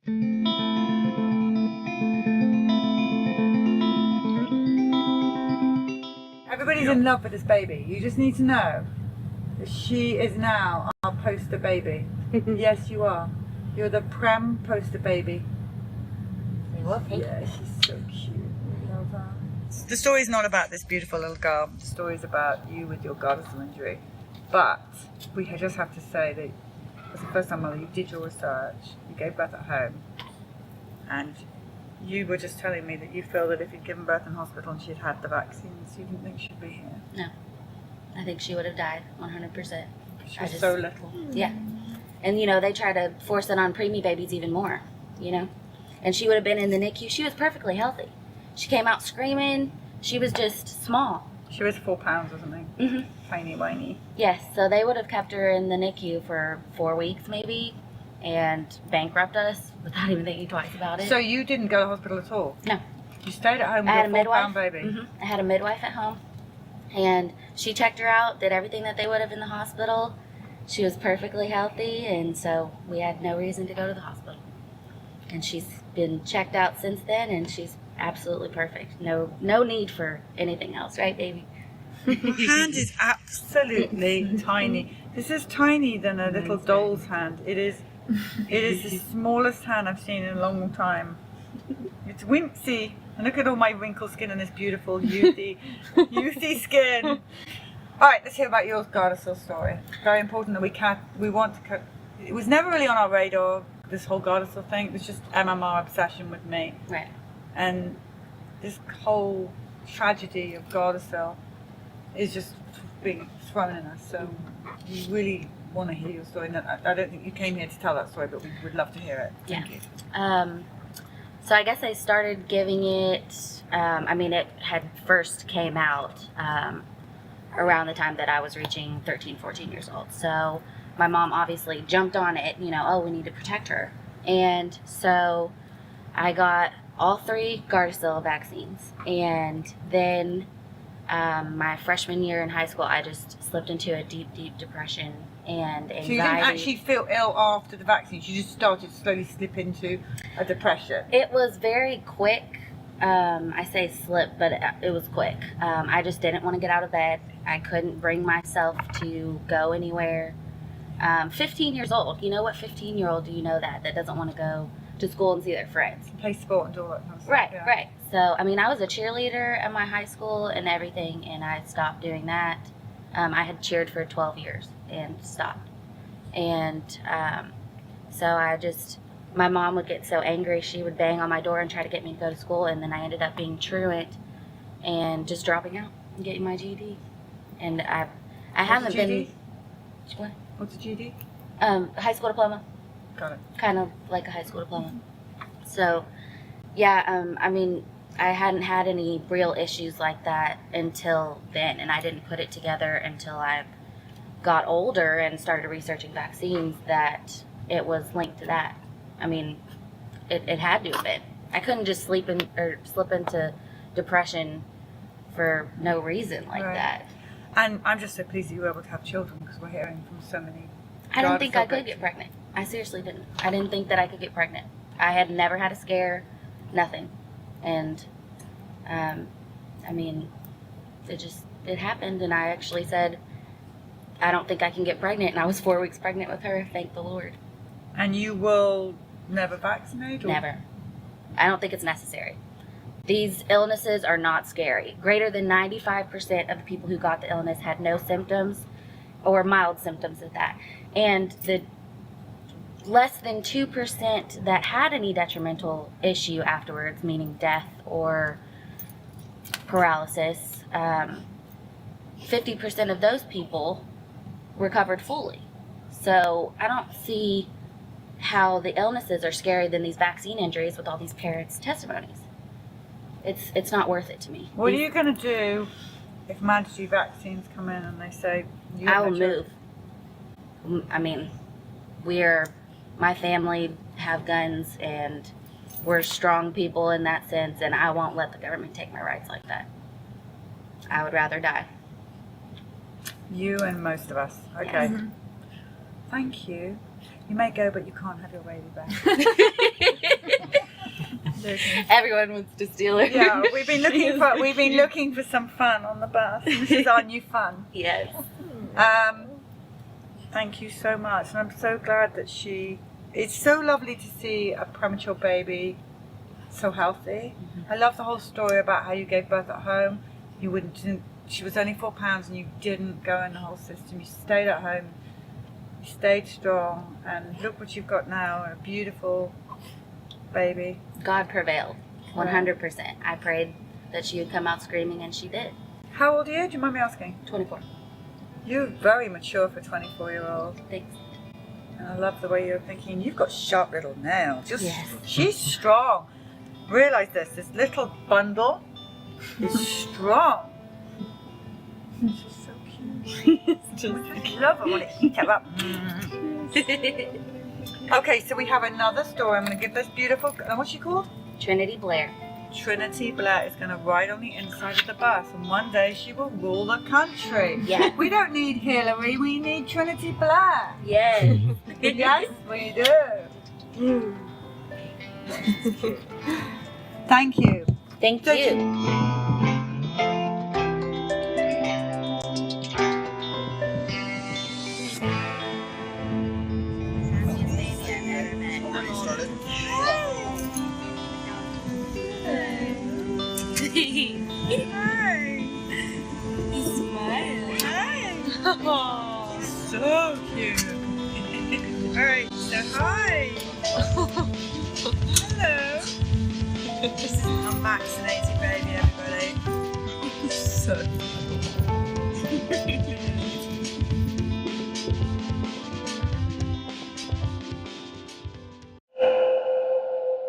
Everybody's in love with this baby. You just need to know that she is now our poster baby. Yes, you are. You're the Prem poster baby. Yeah, she's so cute. We love her. The story's not about this beautiful little girl. The story's about you with your Gardasil injury. But we just have to say that as a first-time mother, you did your research. You gave birth at home, and you were just telling me that you feel that if you'd given birth in hospital and she'd had the vaccines, you didn't think she'd be here. No. I think she would have died 100%. She was so little. Yeah. And, they try to force it on preemie babies even more, And she would have been in the NICU. She was perfectly healthy. She came out screaming. She was just small. She was 4 pounds or something. Mm-hmm. Tiny, whiny. Yes. So they would have kept her in the NICU for 4 weeks maybe and bankrupt us without even thinking twice about it. So you didn't go to hospital at all? No. You stayed at home with your 4-pound baby? Mm-hmm. I had a midwife at home. And she checked her out, did everything that they would have in the hospital. She was perfectly healthy, and so we had no reason to go to the hospital. And she's been checked out since then, and she's absolutely perfect. No need for anything else, right, baby? Her hand is absolutely tiny. This is tiny than a little doll's hand. It is the smallest hand I've seen in a long time. It's wimpsy. And look at all my wrinkled skin and this beautiful youthy skin. All right, let's hear about your Gardasil story. Very important that we want to. It was never really on our radar, this whole Gardasil thing. It was just MMR obsession with me. Right. And this whole tragedy of Gardasil is just being thrown in us. So we really want to hear your story. And I don't think you came here to tell that story, but we would love to hear it. Thank you. So I guess I started giving it, it had first came out around the time that I was reaching 13, 14 years old. So my mom obviously jumped on it, we need to protect her. And so I got all 3 Gardasil vaccines. And then my freshman year in high school, I just slipped into a deep, deep depression and anxiety. So you didn't actually feel ill after the vaccines? You just started to slowly slip into a depression? It was very quick. I say slip, but it was quick. I just didn't want to get out of bed. I couldn't bring myself to go anywhere. 15 years old. What 15-year-old do you know that doesn't want to go to school and see their friends? Play sport and do all that kind of stuff. Right, yeah. Right. So, I was a cheerleader at my high school and everything, and I stopped doing that. I had cheered for 12 years and stopped. And so my mom would get so angry, she would bang on my door and try to get me to go to school, and then I ended up being truant and just dropping out and getting my GED. And I haven't been... What? What's a GED? High school diploma. Got it. Kind of like a high school diploma. So, yeah, I hadn't had any real issues like that until then, and I didn't put it together until I got older and started researching vaccines that it was linked to that. It had to have been. I couldn't just slip into depression for no reason like that. And I'm just so pleased that you were able to have children, because we're hearing from so many. I didn't think I could get pregnant. I seriously didn't. I didn't think that I could get pregnant. I had never had a scare, nothing. And, it happened, and I actually said, I don't think I can get pregnant, and I was 4 weeks pregnant with her, thank the Lord. And you will never vaccinate? Or? Never. I don't think it's necessary. These illnesses are not scary. Greater than 95% of the people who got the illness had no symptoms, or mild symptoms at that. And the less than 2% that had any detrimental issue afterwards, meaning death or paralysis, 50% of those people recovered fully. So I don't see how the illnesses are scarier than these vaccine injuries with all these parents' testimonies. It's not worth it to me. What are you going to do if mandatory vaccines come in and they say... I will move. My family have guns, and we're strong people in that sense, and I won't let the government take my rights like that. I would rather die. You and most of us. Okay. Yes. Thank you. You may go, but you can't have your baby back. Everyone wants to steal her. Yeah, we've been looking for some fun on the bus. This is our new fun. Yes. Thank you so much, and I'm so glad that it's so lovely to see a premature baby so healthy. I love the whole story about how you gave birth at home. She was only 4 pounds, and you didn't go in the whole system. You stayed at home. You stayed strong, and look what you've got now, a beautiful baby. God prevailed, 100%. I prayed that she would come out screaming, and she did. How old are you? Do you mind me asking? 24. You're very mature for a 24-year-old. Thanks. And I love the way you're thinking. You've got sharp little nails. Yes. She's strong. Realize this little bundle is strong. She's so cute. I love her when it heats her up. Okay, so we have another story. I'm going to give this beautiful, what's she called? Trinity Blair. Trinity Blair is going to ride on the inside of the bus, and one day she will rule the country. Yeah. We don't need Hillary, we need Trinity Blair. Yes. Yes, we do. Thank you. Thank So you. Hi. He's smiling. Hi. Oh, so cute. All right, so hi. Hello. This is an unvaccinated baby, everybody. So